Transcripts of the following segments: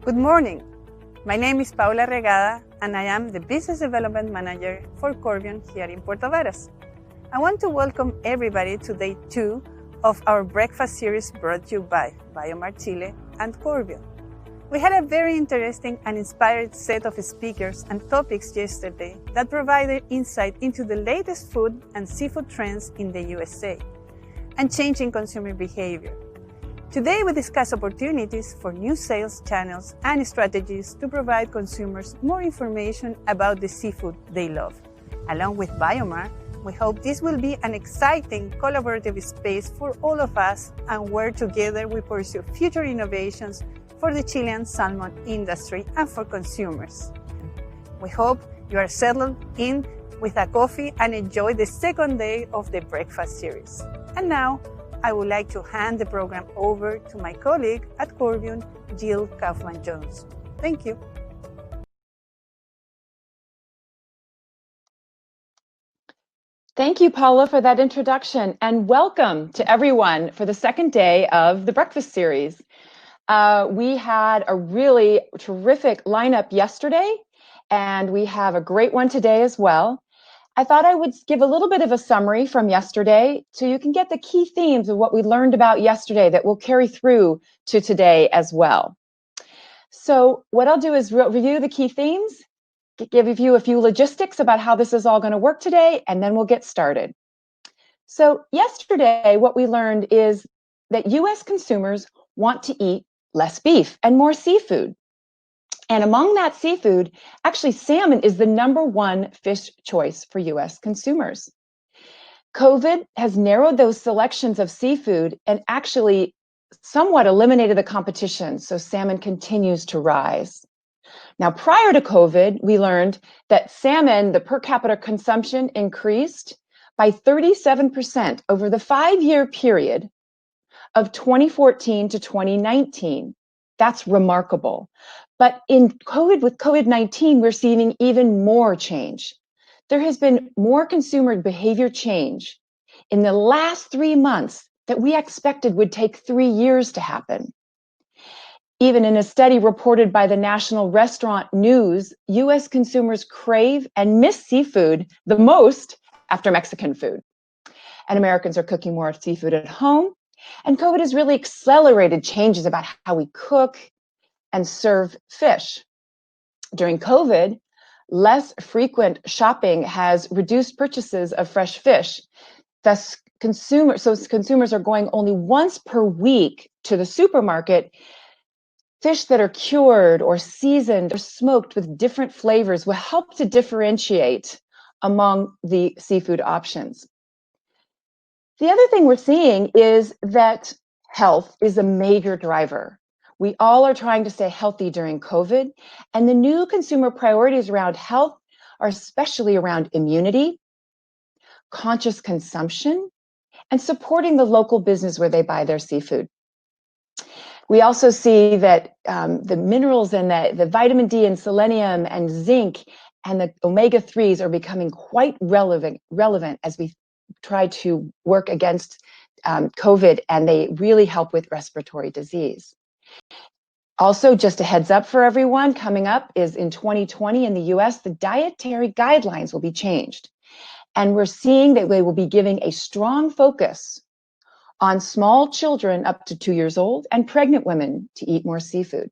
Good morning. My name is Paula Regada, and I am the Business Development Manager for Corbion here in Puerto Varas. I want to welcome everybody to day 2 of our breakfast series brought to you by BioMar Chile and Corbion. We had a very interesting and inspired set of speakers and topics yesterday that provided insight into the latest food and seafood trends in the USA and changing consumer behavior. Today we discuss opportunities for new sales channels and strategies to provide consumers more information about the seafood they love. Along with BioMar, we hope this will be an exciting collaborative space for all of us and where together we pursue future innovations for the Chilean salmon industry and for consumers. We hope you are settled in with a coffee and enjoy the second day of the breakfast series. And now, I would like to hand the program over to my colleague at Corbion, Jill Kaufman-Jones. Thank you. Thank you, Paula, for that introduction, and welcome to everyone for the second day of the breakfast series. We had a really terrific lineup yesterday, and we have a great one today as well. I thought I would give a little bit of a summary from yesterday so you can get the key themes of what we learned about yesterday that will carry through to today as well. So what I'll do is review the key themes, give you a few logistics about how this is all going to work today, and then we'll get started. So yesterday, what we learned is that US consumers want to eat less beef and more seafood. And among that seafood, actually salmon is the #1 fish choice for US consumers. COVID has narrowed those selections of seafood and actually somewhat eliminated the competition, so salmon continues to rise. Now, prior to COVID, we learned that salmon, the per capita consumption increased by 37% over the 5-year period of 2014 to 2019. That's remarkable. But with COVID-19, we're seeing even more change. There has been more consumer behavior change in the last 3 months that we expected would take 3 years to happen. Even in a study reported by the National Restaurant News, US consumers crave and miss seafood the most after Mexican food. And Americans are cooking more seafood at home. And COVID has really accelerated changes about how we cook and serve fish. During COVID, less frequent shopping has reduced purchases of fresh fish. Thus, consumers are going only once per week to the supermarket. Fish that are cured or seasoned or smoked with different flavors will help to differentiate among the seafood options. The other thing we're seeing is that health is a major driver. We all are trying to stay healthy during COVID, and the new consumer priorities around health are especially around immunity, conscious consumption, and supporting the local business where they buy their seafood. We also see that the minerals and the vitamin D and selenium and zinc and the omega-3s are becoming quite relevant as we try to work against COVID, and they really help with respiratory disease. Also, just a heads up for everyone, coming up is in 2020 in the US, the dietary guidelines will be changed. And we're seeing that they will be giving a strong focus on small children up to 2 years old and pregnant women to eat more seafood.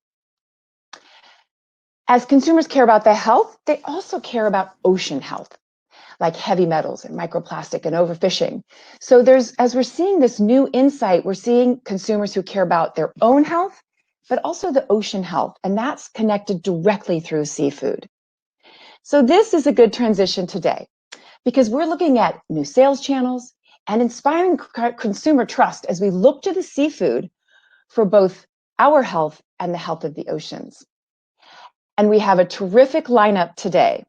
As consumers care about their health, they also care about ocean health, like heavy metals and microplastic and overfishing. So as we're seeing this new insight, we're seeing consumers who care about their own health, but also the ocean health, and that's connected directly through seafood. So this is a good transition today because we're looking at new sales channels and inspiring consumer trust as we look to the seafood for both our health and the health of the oceans. And we have a terrific lineup today.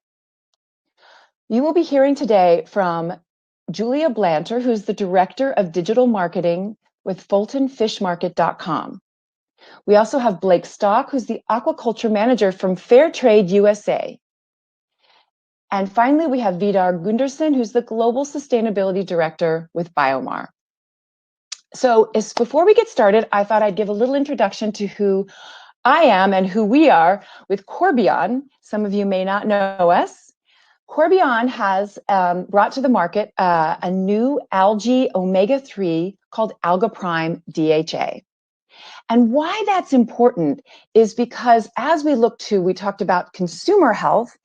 You will be hearing today from Julia Blanter, who's the Director of Digital Marketing with FultonFishMarket.com. We also have Blake Stok, who's the Aquaculture Manager from Fairtrade USA. And finally, we have Vidar Gundersen, who's the Global Sustainability Director with BioMar. So before we get started, I thought I'd give a little introduction to who I am and who we are with Corbion. Some of you may not know us. Corbion has brought to the market a new algae omega-3 called Algae Prime DHA. And why that's important is because as we talked about consumer health,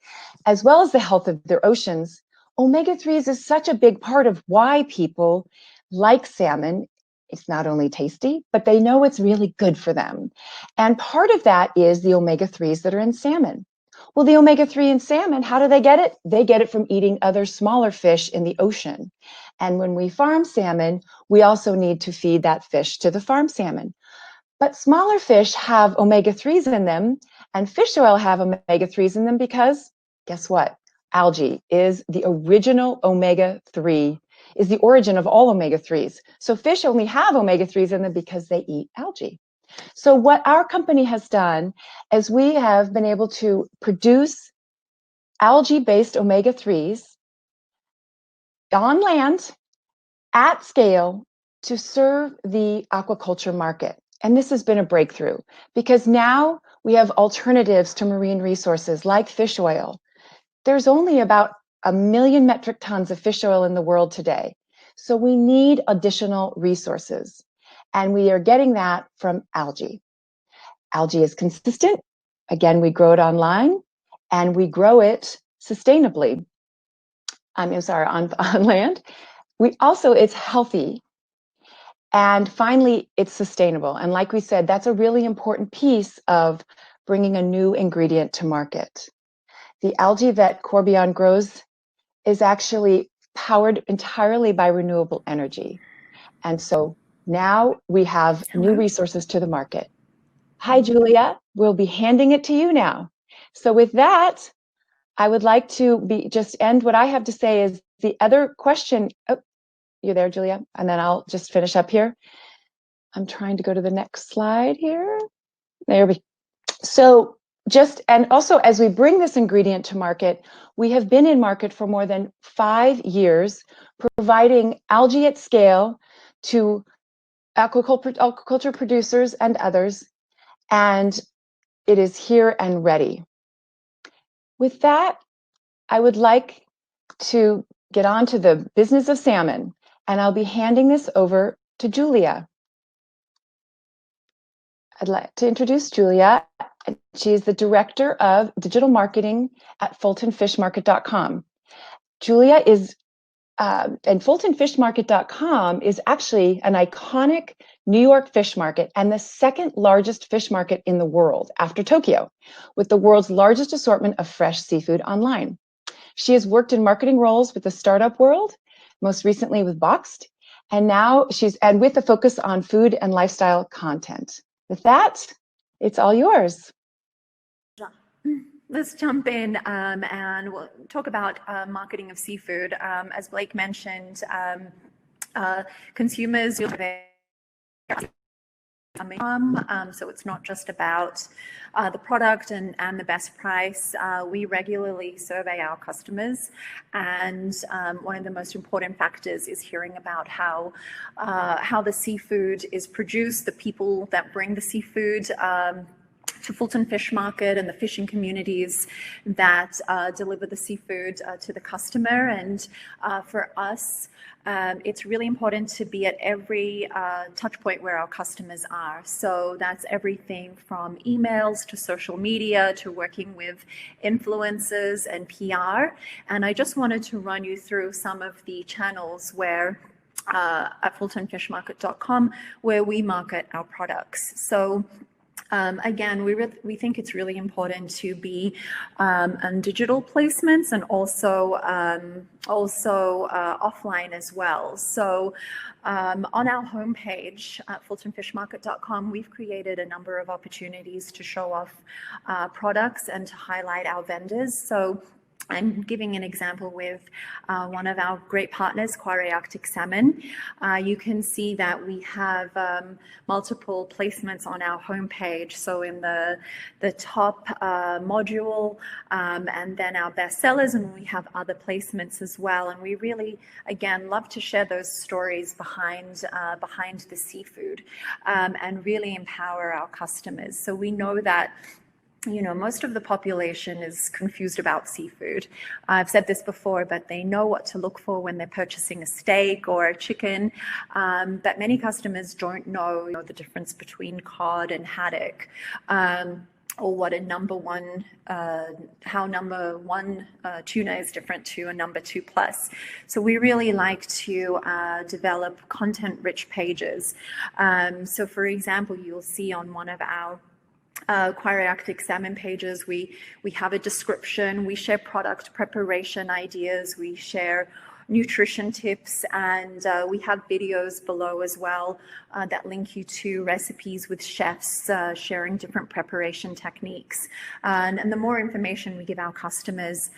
as well as the health of their oceans, omega-3s is such a big part of why people like salmon. It's not only tasty, but they know it's really good for them. And part of that is the omega-3s that are in salmon. Well, the omega-3 in salmon, how do they get it? They get it from eating other smaller fish in the ocean. And when we farm salmon, we also need to feed that fish to the farm salmon. But smaller fish have omega-3s in them, and fish oil have omega-3s in them because, guess what? Algae is the original omega-3, is the origin of all omega-3s. So fish only have omega-3s in them because they eat algae. So what our company has done is we have been able to produce algae-based omega-3s on land at scale to serve the aquaculture market. And this has been a breakthrough because now we have alternatives to marine resources like fish oil. There's only about 1 million metric tons of fish oil in the world today. So we need additional resources. And we are getting that from algae. Algae is consistent. Again, we grow it online and we grow it sustainably. on land. It's healthy. And finally, it's sustainable. And like we said, that's a really important piece of bringing a new ingredient to market. The algae that Corbion grows is actually powered entirely by renewable energy. And so now we have new resources to the market. Hi, Julia. We'll be handing it to you now. So with that, I would like to just end what I have to say is the other question. Oh, you're there, Julia? And then I'll just finish up here. I'm trying to go to the next slide here. There we go. So and also as we bring this ingredient to market, we have been in market for more than 5 years, providing algae at scale to aquaculture producers and others, and it is here and ready. With that, I would like to get on to the business of salmon, and I'll be handing this over to Julia. I'd like to introduce Julia. She is the Director of Digital Marketing at FultonFishMarket.com. Julia is, and FultonFishMarket.com is actually an iconic New York fish market and the second largest fish market in the world after Tokyo, with the world's largest assortment of fresh seafood online. She has worked in marketing roles with the startup world, most recently with Boxed, and now and with a focus on food and lifestyle content. With that, it's all yours. Let's jump in and we'll talk about marketing of seafood. As Blake mentioned, consumers will so it's not just about the product and the best price. We regularly survey our customers, and one of the most important factors is hearing about how the seafood is produced, the people that bring the seafood to Fulton Fish Market and the fishing communities that deliver the seafood to the customer. And for us, it's really important to be at every touch point where our customers are. So that's everything from emails to social media to working with influencers and PR. And I just wanted to run you through some of the channels where at FultonFishMarket.com where we market our products. So again, we think it's really important to be on digital placements and also offline as well. So on our homepage at FultonFishMarket.com, we've created a number of opportunities to show off products and to highlight our vendors. So I'm giving an example with one of our great partners, Quarry Arctic Salmon. You can see that we have multiple placements on our homepage. So in the top module, and then our bestsellers, and we have other placements as well. And we really, again, love to share those stories behind the seafood, and really empower our customers. So we know that most of the population is confused about seafood. I've said this before, but they know what to look for when they're purchasing a steak or a chicken. But many customers don't know the difference between cod and haddock, or what a how number one tuna is different to a number 2+. So we really like to develop content-rich pages. So for example, you'll see on one of our Quarry Arctic Salmon pages, we have a description, we share product preparation ideas, we share nutrition tips, and we have videos below as well that link you to recipes with chefs sharing different preparation techniques. And the more information we give our customers,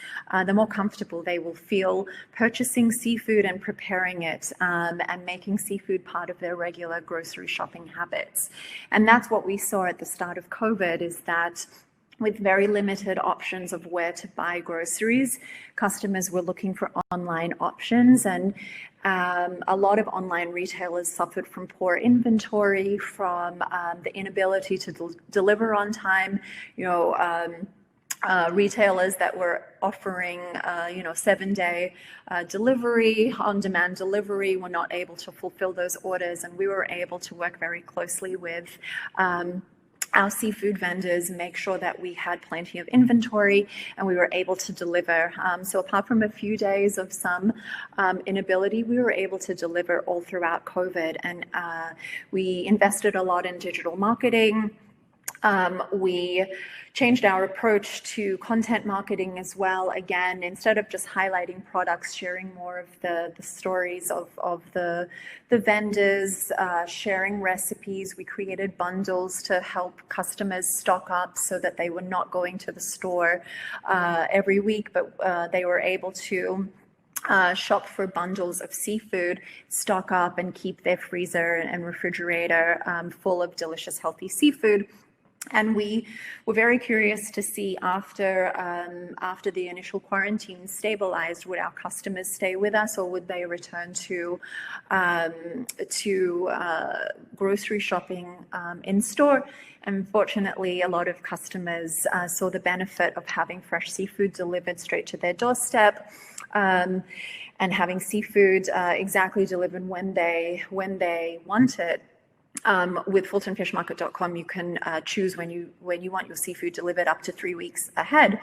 the more comfortable they will feel purchasing seafood and preparing it, and making seafood part of their regular grocery shopping habits. And that's what we saw at the start of COVID, is that with very limited options of where to buy groceries, customers were looking for online options, and a lot of online retailers suffered from poor inventory, from the inability to deliver on time. Retailers that were offering 7-day delivery, on-demand delivery, were not able to fulfill those orders, and we were able to work very closely with our seafood vendors, make sure that we had plenty of inventory and we were able to deliver. So apart from a few days of some inability, we were able to deliver all throughout COVID. And we invested a lot in digital marketing. We changed our approach to content marketing as well. Again, instead of just highlighting products, sharing more of the stories of the vendors, sharing recipes. We created bundles to help customers stock up so that they were not going to the store every week, but they were able to shop for bundles of seafood, stock up, and keep their freezer and refrigerator full of delicious, healthy seafood. And we were very curious to see after the initial quarantine stabilized, would our customers stay with us, or would they return to grocery shopping in store? And fortunately, a lot of customers saw the benefit of having fresh seafood delivered straight to their doorstep, and having seafood exactly delivered when they want it. With FultonFishMarket.com, you can choose when you want your seafood delivered up to 3 weeks ahead.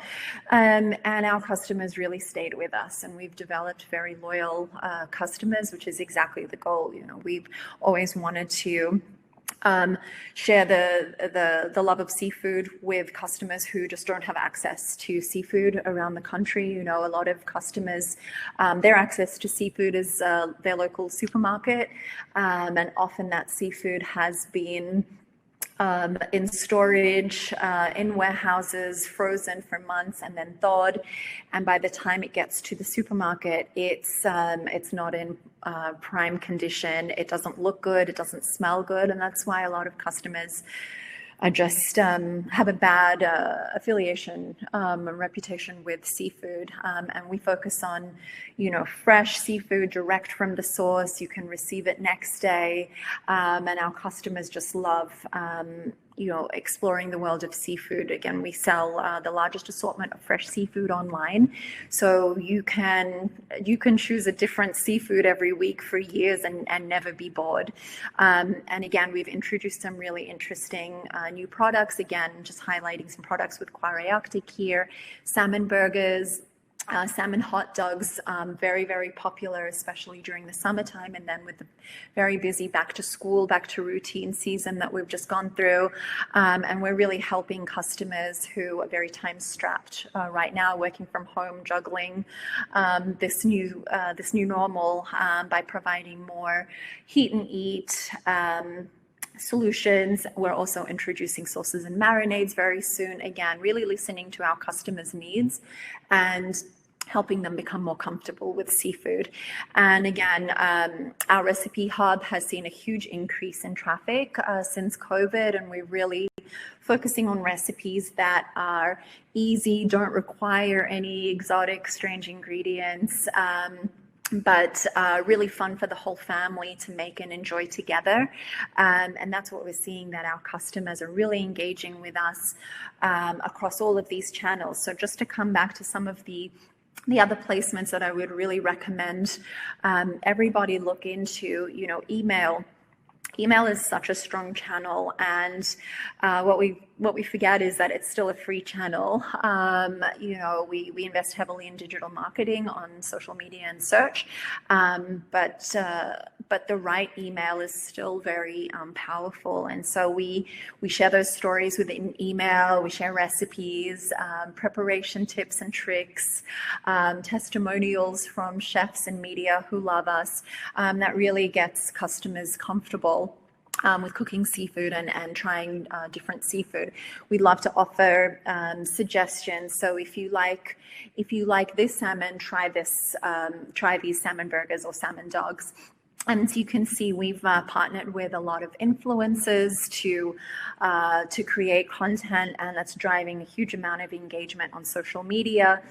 And our customers really stayed with us, and we've developed very loyal customers, which is exactly the goal. We've always wanted to share the love of seafood with customers who just don't have access to seafood around the country. A lot of customers, their access to seafood is their local supermarket, and often that seafood has been in storage, in warehouses, frozen for months and then thawed. And by the time it gets to the supermarket, it's not in prime condition. It doesn't look good. It doesn't smell good. And that's why a lot of customers are just have a bad affiliation and reputation with seafood. And we focus on, fresh seafood direct from the source. You can receive it next day. And our customers just love, exploring the world of seafood. Again, we sell the largest assortment of fresh seafood online. So you can choose a different seafood every week for years and never be bored. And again, we've introduced some really interesting new products. Again, just highlighting some products with Quarry Arctic here. Salmon burgers, salmon hot dogs, very, very popular, especially during the summertime, and then with the very busy back to school, back to routine season that we've just gone through. And we're really helping customers who are very time strapped right now, working from home, juggling this new normal by providing more heat and eat solutions. We're also introducing sauces and marinades very soon. Again, really listening to our customers' needs and helping them become more comfortable with seafood. And again, our recipe hub has seen a huge increase in traffic since COVID, and we're really focusing on recipes that are easy, don't require any exotic, strange ingredients, but really fun for the whole family to make and enjoy together. And that's what we're seeing, that our customers are really engaging with us across all of these channels. So just to come back to some of the other placements that I would really recommend everybody look into, email. Email is such a strong channel, and what we forget is that it's still a free channel. We invest heavily in digital marketing on social media and search, but the right email is still very powerful. And so we share those stories within email. We share recipes, preparation tips and tricks, testimonials from chefs and media who love us. That really gets customers comfortable with cooking seafood and trying different seafood. We love to offer suggestions. So if you like this salmon, try these salmon burgers or salmon dogs. And as you can see, we've partnered with a lot of influencers to create content, and that's driving a huge amount of engagement on social media.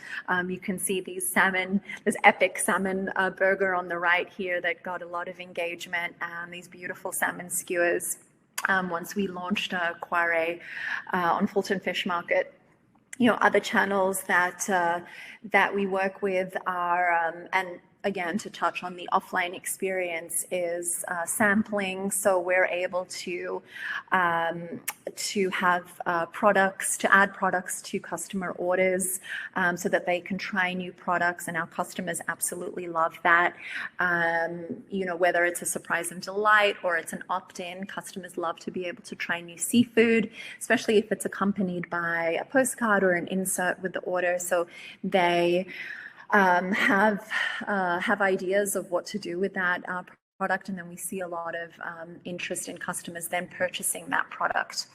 You can see this epic salmon burger on the right here that got a lot of engagement, and these beautiful salmon skewers once we launched Quare on Fulton Fish Market. Other channels that we work with are, and again, to touch on the offline experience, is sampling. So we're able to have products, to add products to customer orders so that they can try new products, and our customers absolutely love that. Whether it's a surprise and delight or it's an opt-in, customers love to be able to try new seafood, especially if it's accompanied by a postcard or an insert with the order, so they have ideas of what to do with that product, and then we see a lot of interest in customers then purchasing that product.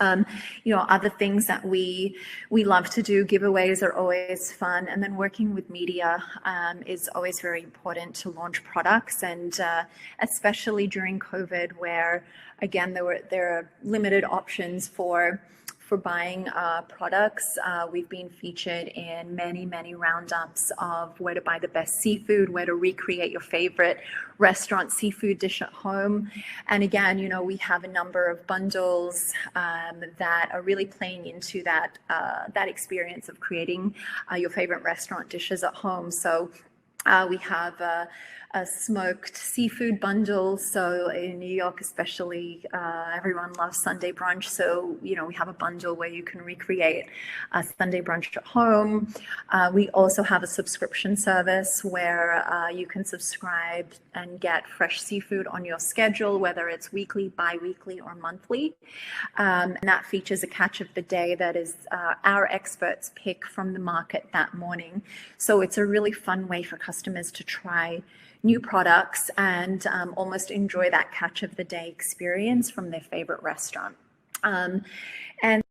Other things that we love to do, giveaways are always fun, and then working with media is always very important to launch products, and especially during COVID, where again there are limited options for buying products. We've been featured in many roundups of where to buy the best seafood, where to recreate your favorite restaurant seafood dish at home. And again, we have a number of bundles that are really playing into that experience of creating your favorite restaurant dishes at home. So we have a smoked seafood bundle. So in New York especially, everyone loves Sunday brunch. So, we have a bundle where you can recreate a Sunday brunch at home. We also have a subscription service where you can subscribe and get fresh seafood on your schedule, whether it's weekly, bi-weekly, or monthly. And that features a catch of the day that is our experts pick from the market that morning. So it's a really fun way for customers to try new products and almost enjoy that catch of the day experience from their favorite restaurant. And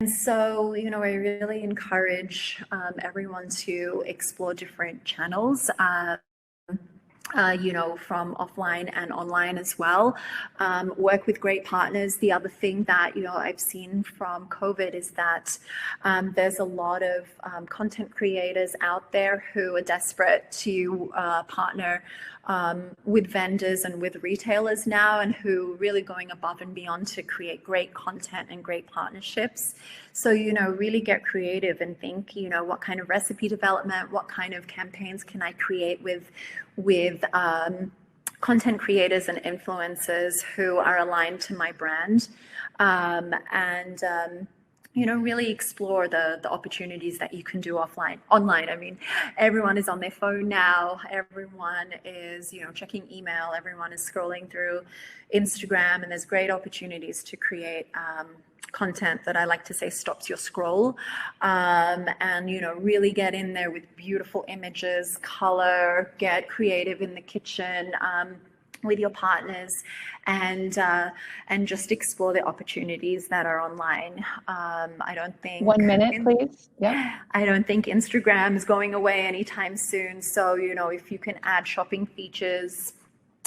so, I really encourage everyone to explore different channels, from offline and online as well. Work with great partners. The other thing that, I've seen from COVID is that there's a lot of content creators out there who are desperate to partner with vendors and with retailers now, and who really going above and beyond to create great content and great partnerships. So, really get creative and think, what kind of recipe development, what kind of campaigns can I create with content creators and influencers who are aligned to my brand, and really explore the opportunities that you can do online. I mean, everyone is on their phone now. Everyone is, checking email. Everyone is scrolling through Instagram, and there's great opportunities to create content that I like to say stops your scroll, and really get in there with beautiful images, color, get creative in the kitchen. with your partners, and just explore the opportunities that are online. I don't think 1 minute, please. Yeah. I don't think Instagram is going away anytime soon. So, you know, if you can add shopping features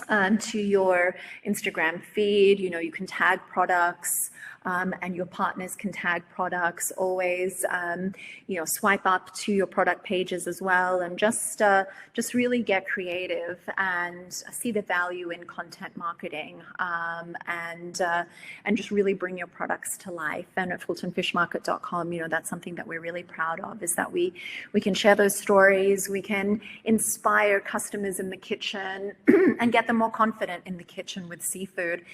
to your Instagram feed, you know, you can tag products, and your partners can tag products. Always, you know, swipe up to your product pages as well, and just really get creative and see the value in content marketing, and just really bring your products to life. And at FultonFishMarket.com, you know, that's something that we're really proud of, is that we can share those stories, we can inspire customers in the kitchen and get them more confident in the kitchen with seafood.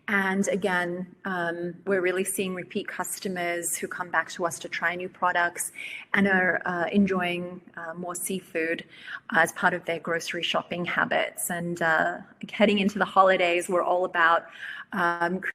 And again, we're really seeing repeat customers who come back to us to try new products and are enjoying more seafood as part of their grocery shopping habits. And heading into the holidays, we're all about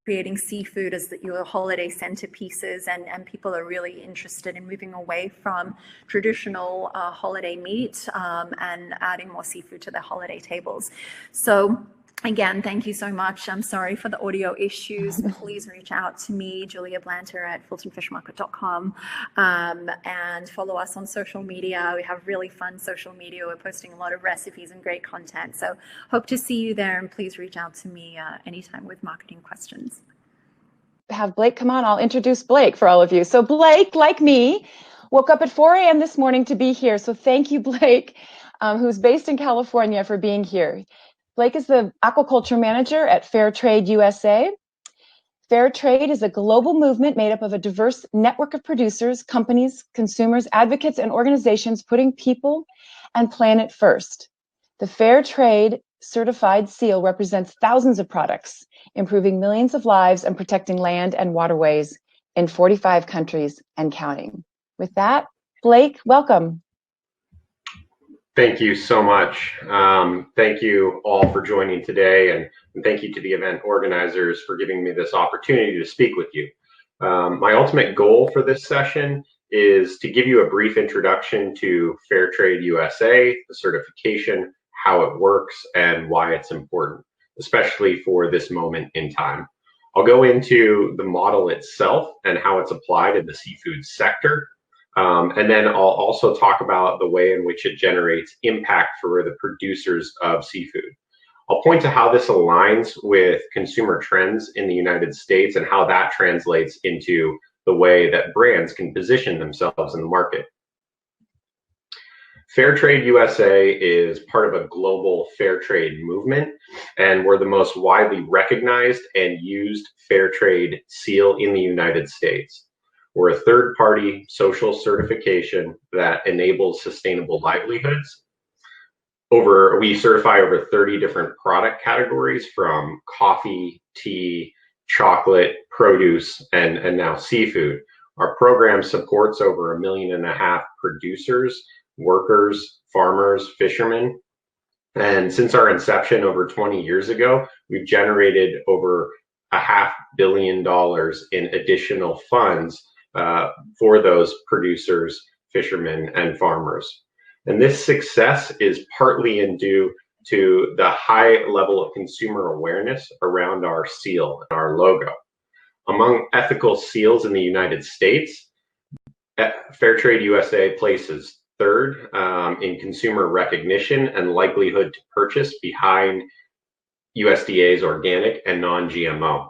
creating seafood as your holiday centerpieces, and people are really interested in moving away from traditional holiday meat and adding more seafood to their holiday tables. So again, thank you so much. I'm sorry for the audio issues. Please reach out to me, Julia Blanter at FultonFishMarket.com, and follow us on social media. We have really fun social media. We're posting a lot of recipes and great content. So hope to see you there, and please reach out to me anytime with marketing questions. Have Blake come on. I'll introduce Blake for all of you. So Blake, like me, woke up at 4 a.m. this morning to be here. So thank you, Blake, who's based in California, for being here. Blake is the aquaculture manager at Fair Trade USA. Fair trade is a global movement made up of a diverse network of producers, companies, consumers, advocates, and organizations putting people and planet first. The Fair Trade certified seal represents thousands of products, improving millions of lives and protecting land and waterways in 45 countries and counting. With that, Blake, welcome. Thank you so much. Thank you all for joining today, and thank you to the event organizers for giving me this opportunity to speak with you. My ultimate goal for this session is to give you a brief introduction to Fair Trade USA, the certification, how it works, and why it's important, especially for this moment in time. I'll go into the model itself and how it's applied in the seafood sector. And then I'll also talk about the way in which it generates impact for the producers of seafood. I'll point to how this aligns with consumer trends in the United States and how that translates into the way that brands can position themselves in the market. Fair Trade USA is part of a global fair trade movement, and we're the most widely recognized and used fair trade seal in the United States. We're a third-party social certification that enables sustainable livelihoods. We certify over 30 different product categories, from coffee, tea, chocolate, produce, and now seafood. Our program supports over 1.5 million producers, workers, farmers, fishermen. And since our inception over 20 years ago, we've generated over $500 million in additional funds for those producers, fishermen, and farmers. And this success is partly due to the high level of consumer awareness around our seal and our logo. Among ethical seals in the United States, Fair Trade USA places third in consumer recognition and likelihood to purchase, behind USDA's organic and non-GMO.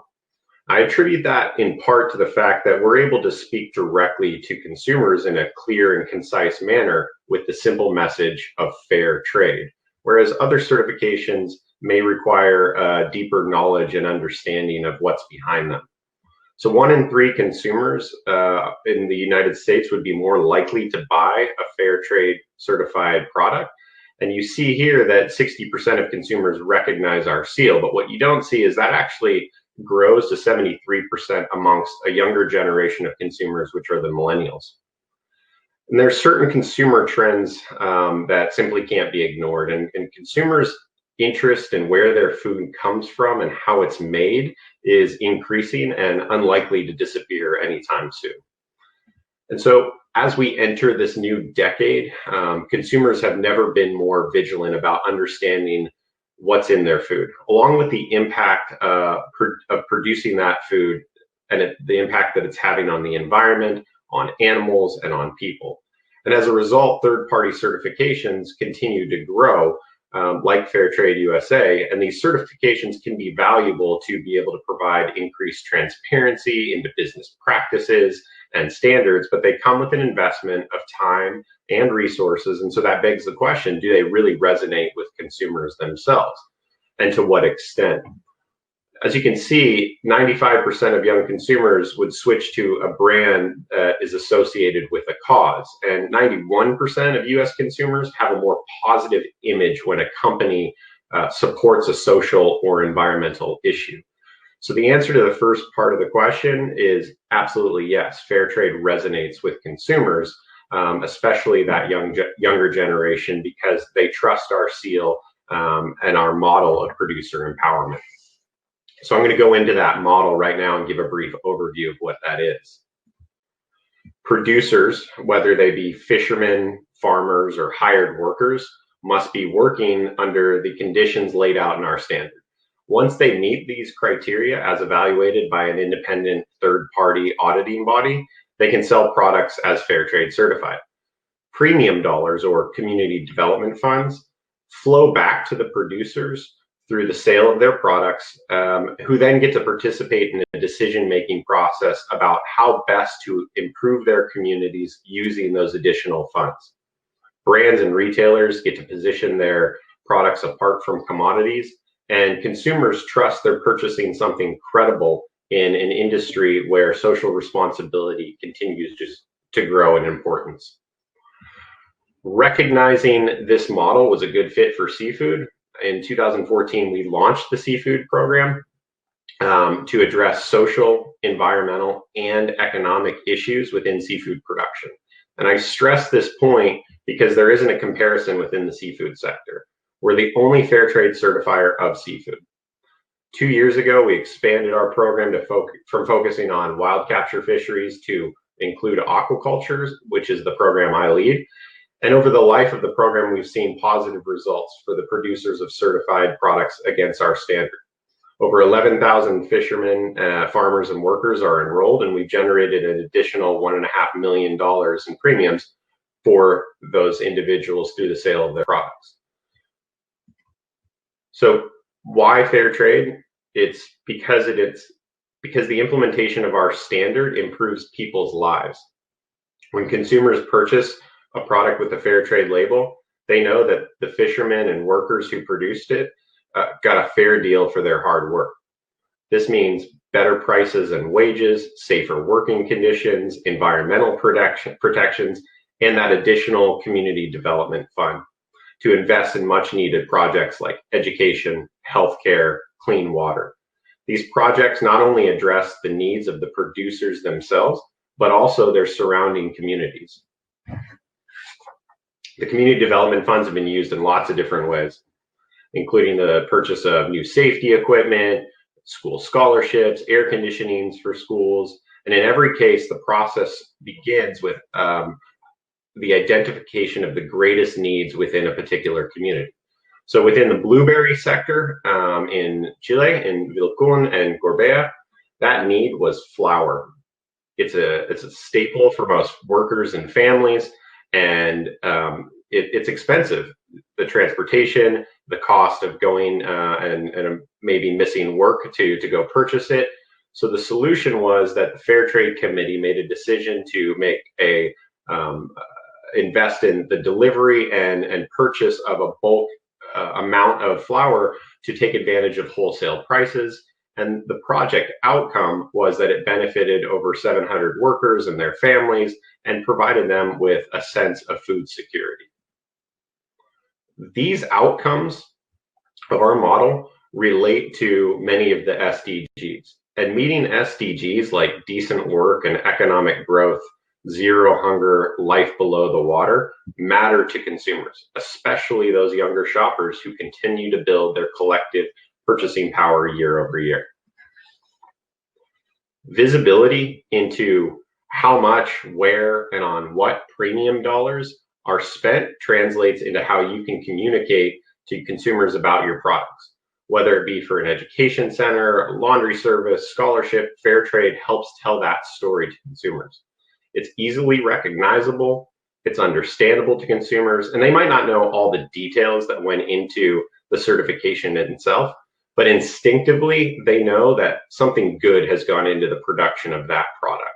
I attribute that in part to the fact that we're able to speak directly to consumers in a clear and concise manner with the simple message of fair trade, whereas other certifications may require deeper knowledge and understanding of what's behind them. So 1 in 3 consumers in the United States would be more likely to buy a fair trade certified product. And you see here that 60% of consumers recognize our seal, but what you don't see is that actually grows to 73% amongst a younger generation of consumers, which are the millennials. And there's certain consumer trends that simply can't be ignored, and consumers' interest in where their food comes from and how it's made is increasing and unlikely to disappear anytime soon. And so as we enter this new decade, consumers have never been more vigilant about understanding what's in their food, along with the impact of producing that food and the impact that it's having on the environment, on animals, and on people. And as a result, third-party certifications continue to grow, like Fairtrade USA, and these certifications can be valuable to be able to provide increased transparency into business practices and standards, but they come with an investment of time and resources, and so that begs the question, do they really resonate with consumers themselves, and to what extent? As you can see, 95% of young consumers would switch to a brand that is associated with a cause, and 91% of US consumers have a more positive image when a company supports a social or environmental issue. So the answer to the first part of the question is absolutely yes. Fairtrade resonates with consumers, especially that younger generation, because they trust our seal and our model of producer empowerment. So I'm going to go into that model right now and give a brief overview of what that is. Producers, whether they be fishermen, farmers, or hired workers, must be working under the conditions laid out in our standard. Once they meet these criteria as evaluated by an independent third-party auditing body, they can sell products as Fairtrade certified. Premium dollars, or community development funds, flow back to the producers through the sale of their products, who then get to participate in a decision-making process about how best to improve their communities using those additional funds. Brands and retailers get to position their products apart from commodities, and consumers trust they're purchasing something credible in an industry where social responsibility continues to grow in importance. Recognizing this model was a good fit for seafood, in 2014, we launched the seafood program to address social, environmental, and economic issues within seafood production. And I stress this point because there isn't a comparison within the seafood sector. We're the only Fairtrade certifier of seafood. 2 years ago, we expanded our program from focusing on wild capture fisheries to include aquaculture, which is the program I lead. And over the life of the program, we've seen positive results for the producers of certified products against our standard. Over 11,000 fishermen, farmers, and workers are enrolled, and we've generated an additional $1.5 million in premiums for those individuals through the sale of their products. So why Fairtrade? It's because the implementation of our standard improves people's lives. When consumers purchase a product with a Fairtrade label, they know that the fishermen and workers who produced it got a fair deal for their hard work. This means better prices and wages, safer working conditions, environmental protections, and that additional community development fund to invest in much needed projects like education, healthcare, clean water. These projects not only address the needs of the producers themselves, but also their surrounding communities. The community development funds have been used in lots of different ways, including the purchase of new safety equipment, school scholarships, air conditionings for schools, and in every case, the process begins with the identification of the greatest needs within a particular community. So within the blueberry sector in Chile, in Fulton and Corbion, that need was flour. It's a staple for most workers and families, and it's expensive. The transportation, the cost of going and maybe missing work to go purchase it. So the solution was that the Fairtrade Committee made a decision to make invest in the delivery and purchase of a bulk amount of flour to take advantage of wholesale prices. And the project outcome was that it benefited over 700 workers and their families and provided them with a sense of food security. These outcomes of our model relate to many of the SDGs. And meeting SDGs like decent work and economic growth, zero hunger, life below the water, matter to consumers, especially those younger shoppers who continue to build their collective purchasing power year over year. Visibility into how much, where, and on what premium dollars are spent translates into how you can communicate to consumers about your products. Whether it be for an education center, a laundry service, scholarship, fair trade helps tell that story to consumers. It's easily recognizable, it's understandable to consumers, and they might not know all the details that went into the certification itself, but instinctively they know that something good has gone into the production of that product.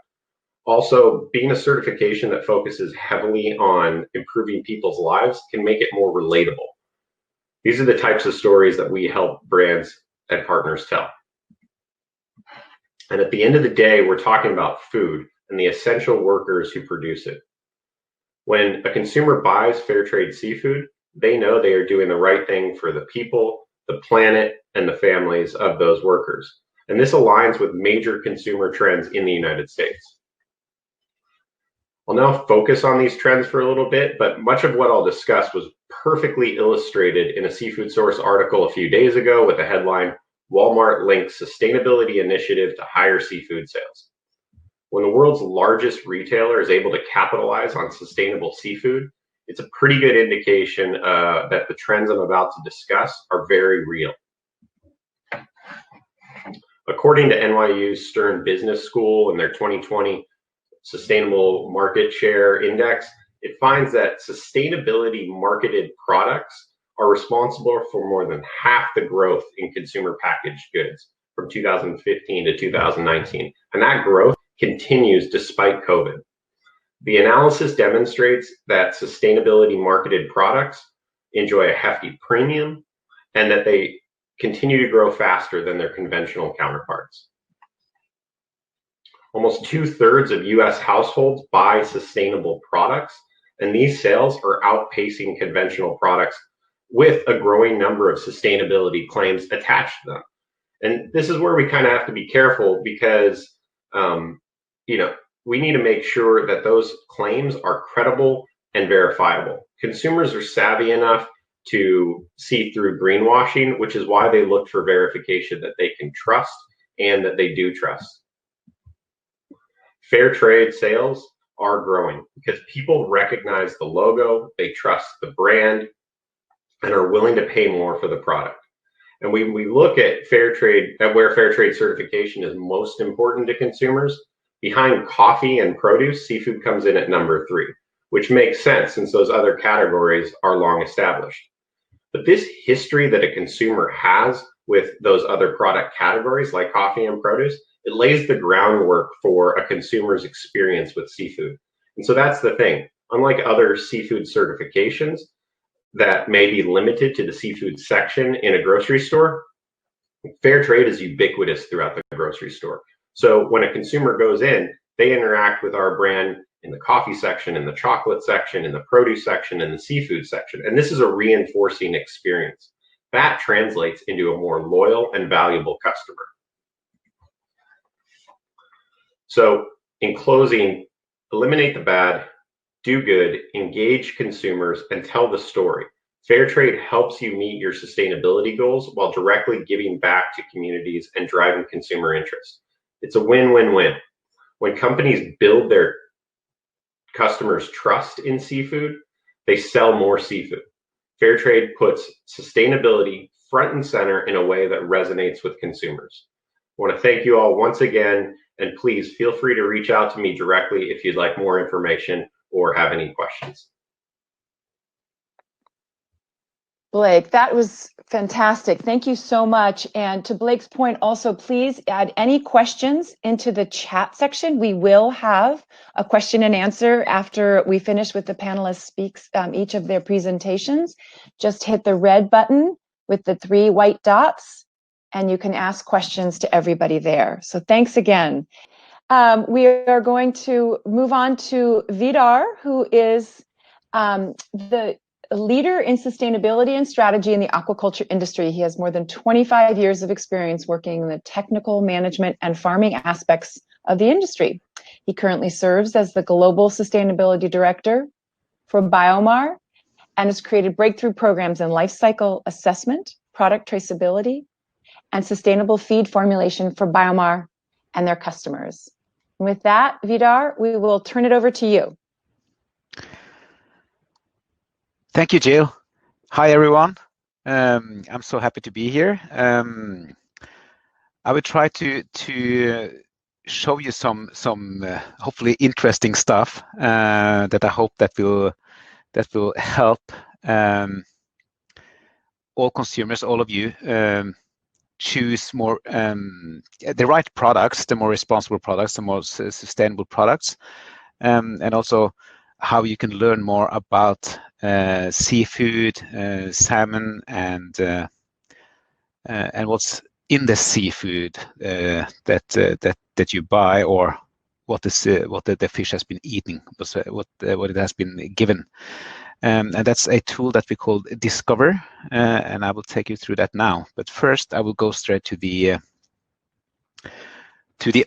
Also, being a certification that focuses heavily on improving people's lives can make it more relatable. These are the types of stories that we help brands and partners tell. And at the end of the day, we're talking about food and the essential workers who produce it. When a consumer buys fair trade seafood, they know they are doing the right thing for the people, the planet, and the families of those workers. And this aligns with major consumer trends in the United States. I'll now focus on these trends for a little bit, but much of what I'll discuss was perfectly illustrated in a Seafood Source article a few days ago with the headline, Walmart links sustainability initiative to higher seafood sales. When the world's largest retailer is able to capitalize on sustainable seafood, it's a pretty good indication that the trends I'm about to discuss are very real. According to NYU's Stern Business School and their 2020 Sustainable Market Share Index, it finds that sustainability marketed products are responsible for more than half the growth in consumer packaged goods from 2015 to 2019. And that growth continues despite COVID. The analysis demonstrates that sustainability marketed products enjoy a hefty premium and that they continue to grow faster than their conventional counterparts. Almost 2/3 of US households buy sustainable products, and these sales are outpacing conventional products with a growing number of sustainability claims attached to them. And this is where we kind of have to be careful because, we need to make sure that those claims are credible and verifiable. Consumers are savvy enough to see through greenwashing, which is why they look for verification that they can trust and that they do trust. Fair trade sales are growing because people recognize the logo, they trust the brand, and are willing to pay more for the product. And we look at fair trade, at where fair trade certification is most important to consumers. Behind coffee and produce, seafood comes in at number 3, which makes sense since those other categories are long established. But this history that a consumer has with those other product categories like coffee and produce, it lays the groundwork for a consumer's experience with seafood. And so that's the thing. Unlike other seafood certifications that may be limited to the seafood section in a grocery store, fair trade is ubiquitous throughout the grocery store. So when a consumer goes in, they interact with our brand in the coffee section, in the chocolate section, in the produce section, in the seafood section. And this is a reinforcing experience. That translates into a more loyal and valuable customer. So in closing, eliminate the bad, do good, engage consumers, and tell the story. Fair trade helps you meet your sustainability goals while directly giving back to communities and driving consumer interest. It's a win-win-win. When companies build their customers' trust in seafood, they sell more seafood. Fair trade puts sustainability front and center in a way that resonates with consumers. I want to thank you all once again, and please feel free to reach out to me directly if you'd like more information or have any questions. Blake, that was fantastic. Thank you so much. And to Blake's point also, please add any questions into the chat section. We will have a question and answer after we finish with the panelists speaks each of their presentations. Just hit the red button with the 3 white dots and you can ask questions to everybody there. So thanks again. We are going to move on to Vidar, who is the leader in sustainability and strategy in the aquaculture industry. He has more than 25 years of experience working in the technical management and farming aspects of the industry. He currently serves as the Global Sustainability Director for BioMar and has created breakthrough programs in life cycle assessment, product traceability, and sustainable feed formulation for BioMar and their customers. And with that, Vidar, we will turn it over to you. Thank you, Jill. Hi, everyone. I'm so happy to be here. I will try to show you some hopefully interesting stuff that I hope that will help all consumers, all of you, choose more the right products, the more responsible products, the more sustainable products, and also how you can learn more about seafood, salmon, and what's in the seafood that you buy, or what the fish has been eating, what it has been given. And that's a tool that we call Discover, and I will take you through that now. But first, I will go straight to the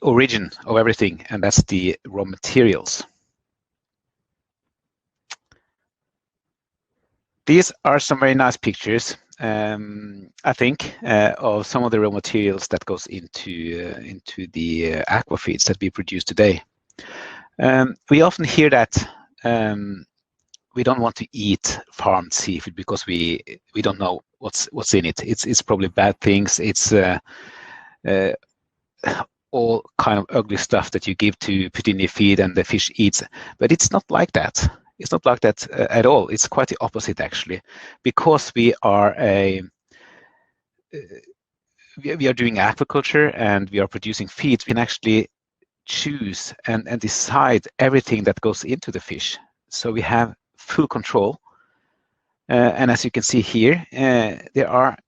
origin of everything, and that's the raw materials. These are some very nice pictures, I think, of some of the raw materials that goes into the aqua feeds that we produce today. We often hear that we don't want to eat farmed seafood because we don't know what's in it. It's probably bad things. It's all kind of ugly stuff that you put in your feed and the fish eats. But it's not like that. It's not like that at all. It's quite the opposite, actually, because we are doing aquaculture and we are producing feeds. We can actually choose and decide everything that goes into the fish. So we have full control. And as you can see here, there are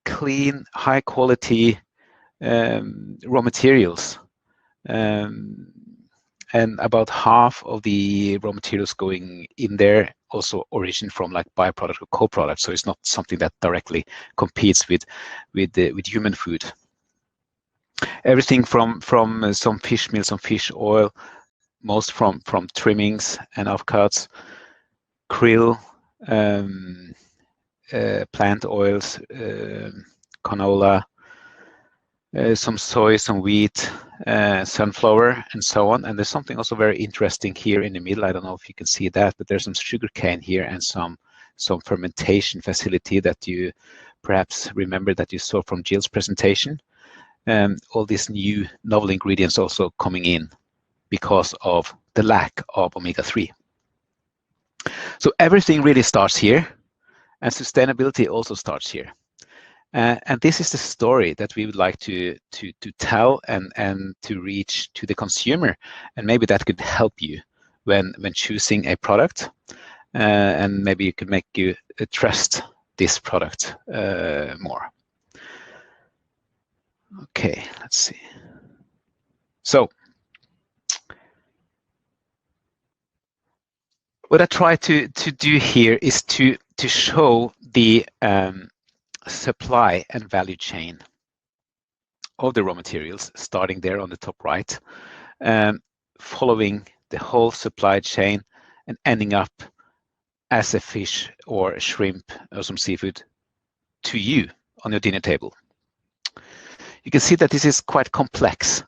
clean, high quality raw materials. And about half of the raw materials going in there also origin from like byproduct or co-product. So it's not something that directly competes with human food. Everything from some fish meal, some fish oil, most from trimmings and offcuts, krill, plant oils, canola, some soy, some wheat, sunflower, and so on. And there's something also very interesting here in the middle. I don't know if you can see that, but there's some sugarcane here and some fermentation facility that you perhaps remember that you saw from Jill's presentation. All these new novel ingredients also coming in because of the lack of omega-3. So everything really starts here, and sustainability also starts here. And this is the story that we would like to tell and to reach to the consumer, and maybe that could help you when choosing a product, and maybe you could make you trust this product more. Okay, let's see. So what I try to do here is to show the supply and value chain of the raw materials, starting there on the top right, following the whole supply chain and ending up as a fish or a shrimp or some seafood to you on your dinner table. You can see that this is quite complex,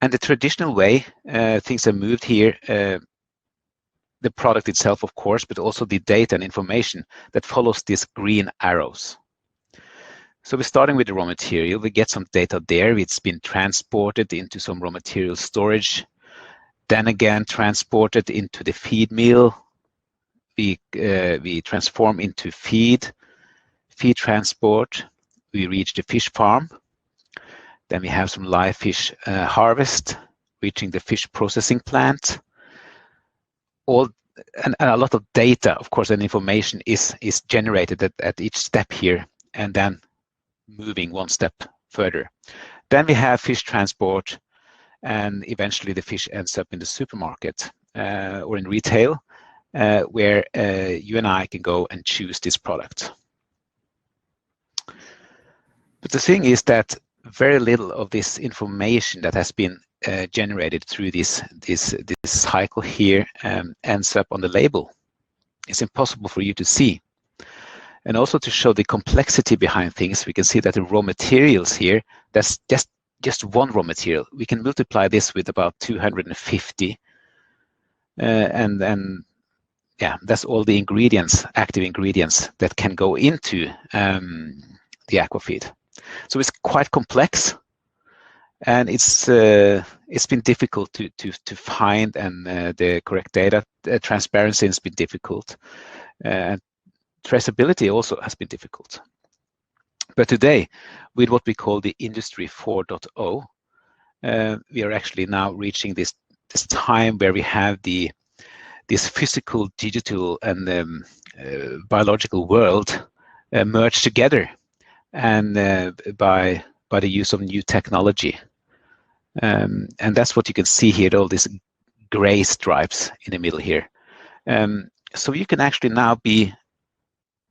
and the traditional way things are moved here, the product itself, of course, but also the data and information that follows these green arrows. So we're starting with the raw material. We get some data there. It's been transported into some raw material storage, then again transported into the feed mill. We transform into feed transport. We reach the fish farm. Then we have some live fish harvest, reaching the fish processing plant. And a lot of data, of course, and information is generated at each step here, and then moving one step further. Then we have fish transport, and eventually the fish ends up in the supermarket or in retail, where you and I can go and choose this product. But the thing is that very little of this information that has been generated through this cycle here ends up on the label. It's impossible for you to see. And also to show the complexity behind things, we can see that the raw materials here, that's just one raw material. We can multiply this with about 250, and that's all the ingredients, active ingredients that can go into the aquafeed. So it's quite complex, and it's been difficult to find, and the correct data transparency has been difficult, and traceability also has been difficult. But today, with what we call the Industry 4.0, we are actually now reaching this time where we have this physical, digital, and biological world merged together, and by the use of new technology. And that's what you can see here, all these gray stripes in the middle here. So you can actually now be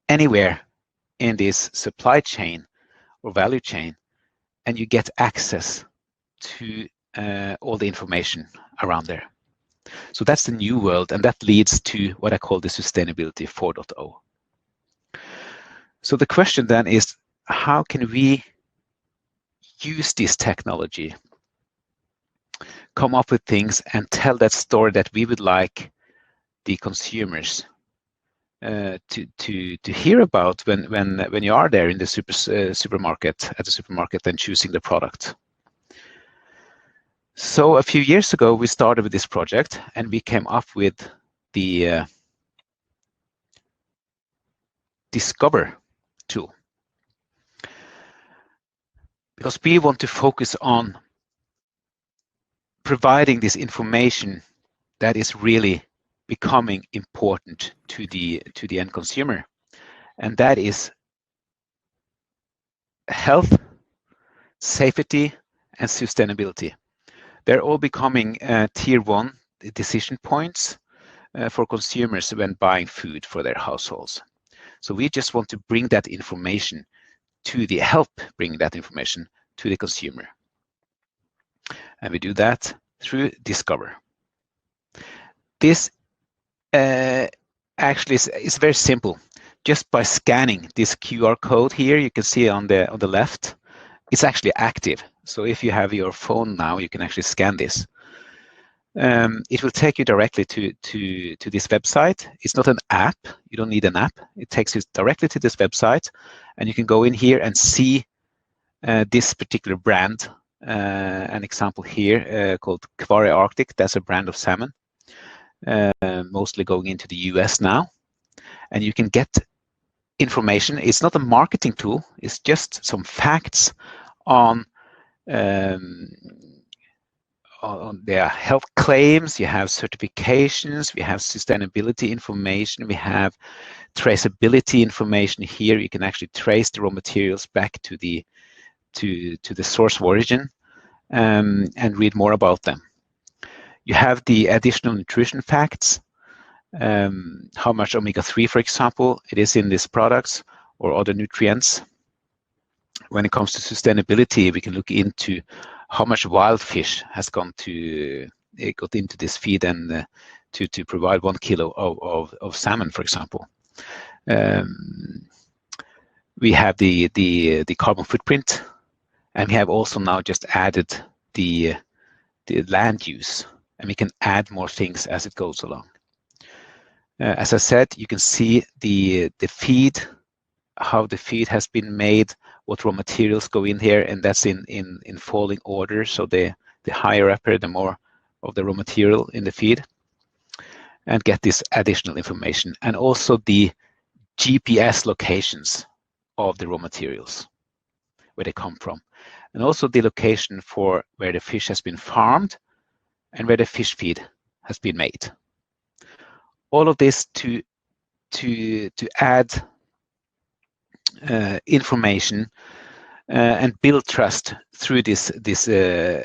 anywhere in this supply chain or value chain, and you get access to all the information around there. So that's the new world, and that leads to what I call the Sustainability 4.0. So the question then is, how can we use this technology, come up with things, and tell that story that we would like the consumers to hear about when you are there in the supermarket, at the supermarket, and choosing the product. So a few years ago, we started with this project, and we came up with the Discover tool, because we want to focus on providing this information that is really becoming important to the end consumer, and that is health, safety, and sustainability. They're all becoming tier 1 decision points for consumers when buying food for their households. So we just want to bring that information help bring that information to the consumer. And we do that through Discover. This actually is very simple. Just by scanning this QR code here, you can see on the left, it's actually active. So if you have your phone now, you can actually scan this. It will take you directly to this website. It's not an app. You don't need an app. It takes you directly to this website, and you can go in here and see this particular brand. An example here called Kvarö Arctic. That's a brand of salmon, mostly going into the US now. And you can get information. It's not a marketing tool. It's just some facts on their health claims. You have certifications, we have sustainability information, we have traceability information here. You can actually trace the raw materials back to the source of origin, and read more about them. You have the additional nutrition facts, how much omega-3, for example, it is in these products, or other nutrients. When it comes to sustainability, we can look into how much wild fish has got into this feed, and to provide 1 kilo of salmon, for example. We have the carbon footprint, and we have also now just added the land use, and we can add more things as it goes along. As I said, you can see the feed, how the feed has been made, what raw materials go in here, and that's in falling order. So the higher up here, the more of the raw material in the feed, and get this additional information, and also the GPS locations of the raw materials, where they come from, and also the location for where the fish has been farmed and where the fish feed has been made. All of this to add information and build trust through this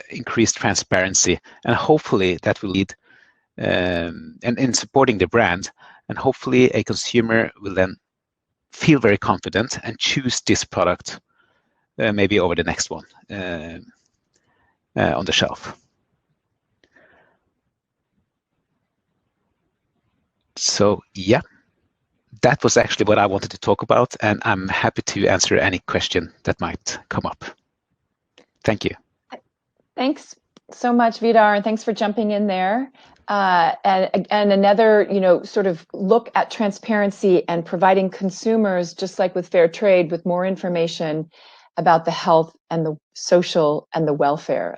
increased transparency, and hopefully that will lead and in supporting the brand, and hopefully a consumer will then feel very confident and choose this product maybe over the next one on the shelf. So yeah, that was actually what I wanted to talk about, and I'm happy to answer any question that might come up. Thank you. Thanks so much, Vidar, and thanks for jumping in there. And another, sort of look at transparency and providing consumers, just like with fair trade, with more information about the health and the social and the welfare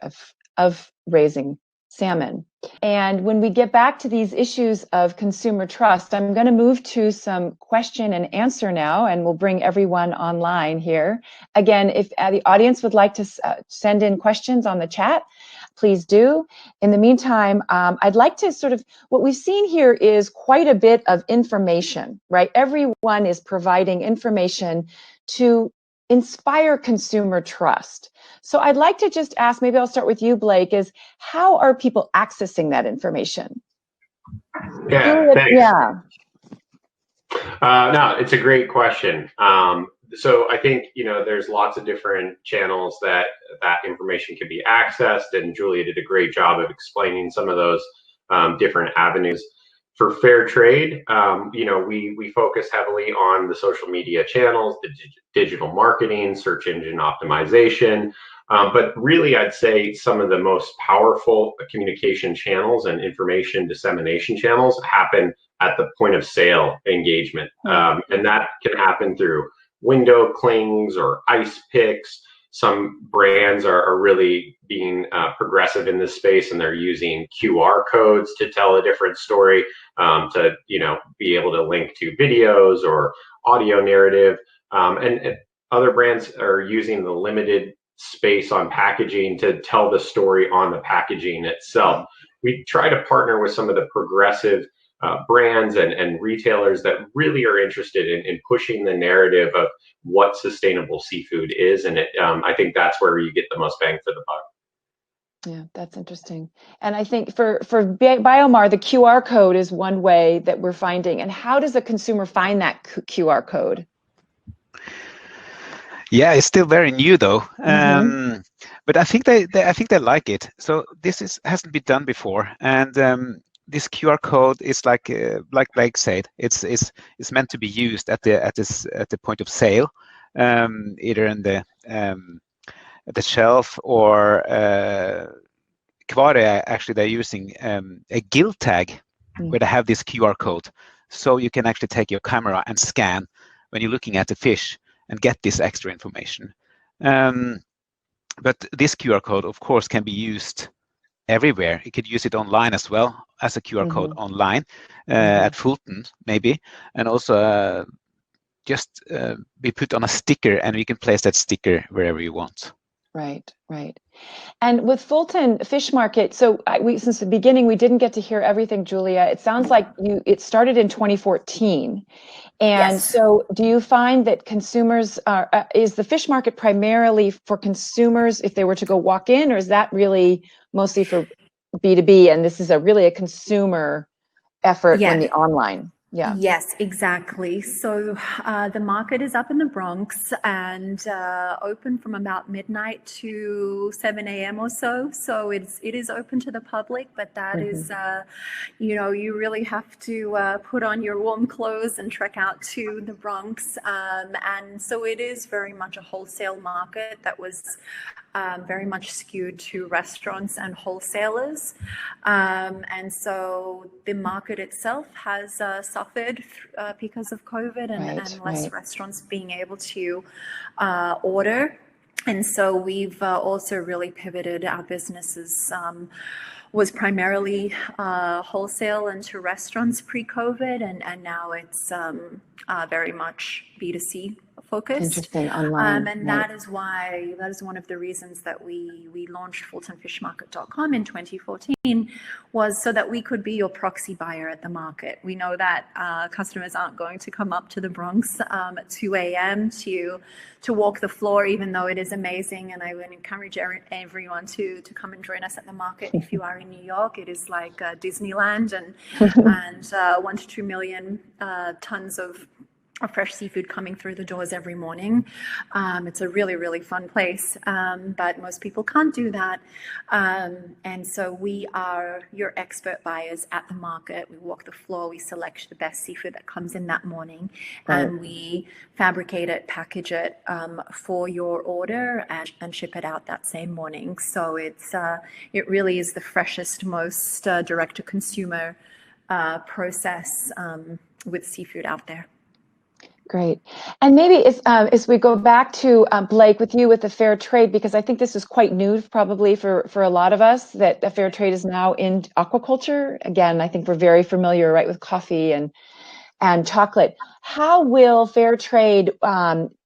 of raising salmon. And when we get back to these issues of consumer trust, I'm going to move to some question and answer now, and we'll bring everyone online here. Again, if the audience would like to send in questions on the chat, please do. In the meantime, I'd like to what we've seen here is quite a bit of information, right? Everyone is providing information to inspire consumer trust. So I'd like to just ask, maybe I'll start with you, Blake, is how are people accessing that information? Yeah, thanks. Yeah. No, it's a great question. So I think, there's lots of different channels that information can be accessed, and Julia did a great job of explaining some of those different avenues. For fair trade, we focus heavily on the social media channels, the digital marketing, search engine optimization. But really, I'd say some of the most powerful communication channels and information dissemination channels happen at the point of sale engagement. And that can happen through window clings or ice picks. Some brands are really being progressive in this space, and they're using QR codes to tell a different story, to be able to link to videos or audio narrative. And other brands are using the limited space on packaging to tell the story on the packaging itself. We try to partner with some of the progressive brands and retailers that really are interested in pushing the narrative of what sustainable seafood is, and I think that's where you get the most bang for the buck. Yeah, that's interesting. And I think for BioMar, the QR code is one way that we're finding. And how does a consumer find that QR code? Yeah, it's still very new though, but I think they like it. So this hasn't been done before, and this QR code is like Blake said, it's meant to be used at the point of sale, either in the shelf or Kvaria. Actually, they're using a gill tag where they have this QR code, so you can actually take your camera and scan when you're looking at the fish and get this extra information. But this QR code, of course, can be used everywhere. You could use it online as well as a QR code online at Fulton, maybe, and also just be put on a sticker, and you can place that sticker wherever you want. Right. And with Fulton Fish Market, so since the beginning, we didn't get to hear everything, Julia. It sounds like it started in 2014. And Yes. So do you find that consumers is the fish market primarily for consumers if they were to go walk in, or is that really mostly for B2B, and this is really a consumer effort in the online? Yeah. Yes, exactly. So the market is up in the Bronx and open from about midnight to 7 a.m. or so. So it is open to the public, but that is, you really have to put on your warm clothes and trek out to the Bronx. And so it is very much a wholesale market that was very much skewed to restaurants and wholesalers. And so the market itself has suffered because of COVID and less restaurants being able to order. And so we've also really pivoted our businesses, was primarily wholesale and to restaurants pre-COVID, and now it's very much B2C focused. Interesting, online. And that is one of the reasons that we launched FultonFishMarket.com in 2014, was so that we could be your proxy buyer at the market. We know that customers aren't going to come up to the Bronx at 2 a.m. to walk the floor, even though it is amazing. And I would encourage everyone to come and join us at the market if you are in New York. It is like Disneyland, and 1 to 2 million tons of of fresh seafood coming through the doors every morning. It's a really, really fun place, but most people can't do that. And so we are your expert buyers at the market. We walk the floor, we select the best seafood that comes in that morning, and we fabricate it, package it for your order and ship it out that same morning. So it really is the freshest, most direct-to-consumer process with seafood out there. Great. And maybe as we go back to Blake with you with the fair trade, because I think this is quite new probably for a lot of us, that the fair trade is now in aquaculture. Again, I think we're very familiar, right, with coffee and chocolate. How will fair trade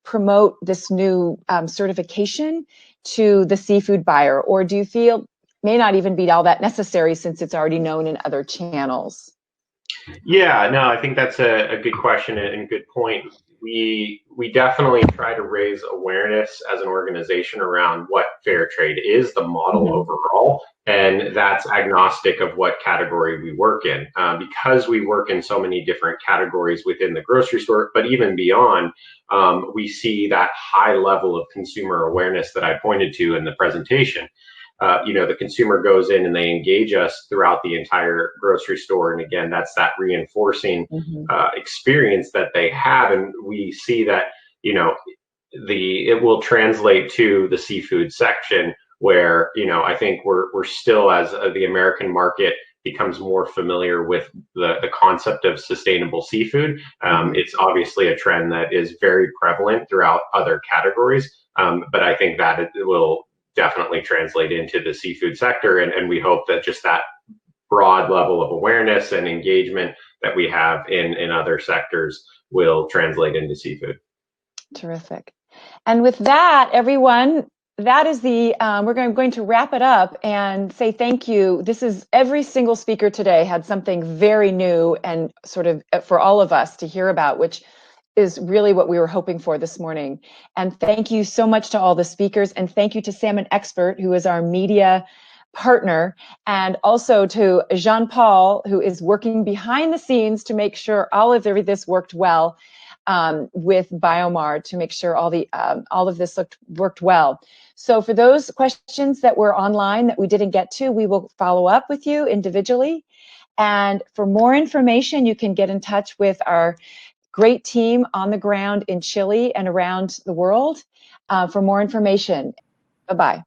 promote this new certification to the seafood buyer? Or do you feel may not even be all that necessary since it's already known in other channels? Yeah, no, I think that's a good question and good point. We definitely try to raise awareness as an organization around what fair trade is, the model overall, and that's agnostic of what category we work in. Because we work in so many different categories within the grocery store, but even beyond, we see that high level of consumer awareness that I pointed to in the presentation. The consumer goes in and they engage us throughout the entire grocery store. And again, that's that reinforcing experience that they have. And we see that, it will translate to the seafood section where, I think we're still, as the American market becomes more familiar with the concept of sustainable seafood. It's obviously a trend that is very prevalent throughout other categories. But I think that it will definitely translate into the seafood sector. And we hope that just that broad level of awareness and engagement that we have in other sectors will translate into seafood. Terrific. And with that, everyone, that is we're going to wrap it up and say thank you. This is every single speaker today had something very new and sort of for all of us to hear about, which is really what we were hoping for this morning. And thank you so much to all the speakers, and thank you to Salmonexpert, who is our media partner, and also to Jean-Paul, who is working behind the scenes to make sure all of this worked well with BioMar, to make sure all of this worked well. So for those questions that were online that we didn't get to, we will follow up with you individually. And for more information, you can get in touch with our great team on the ground in Chile and around the world for more information. Bye-bye.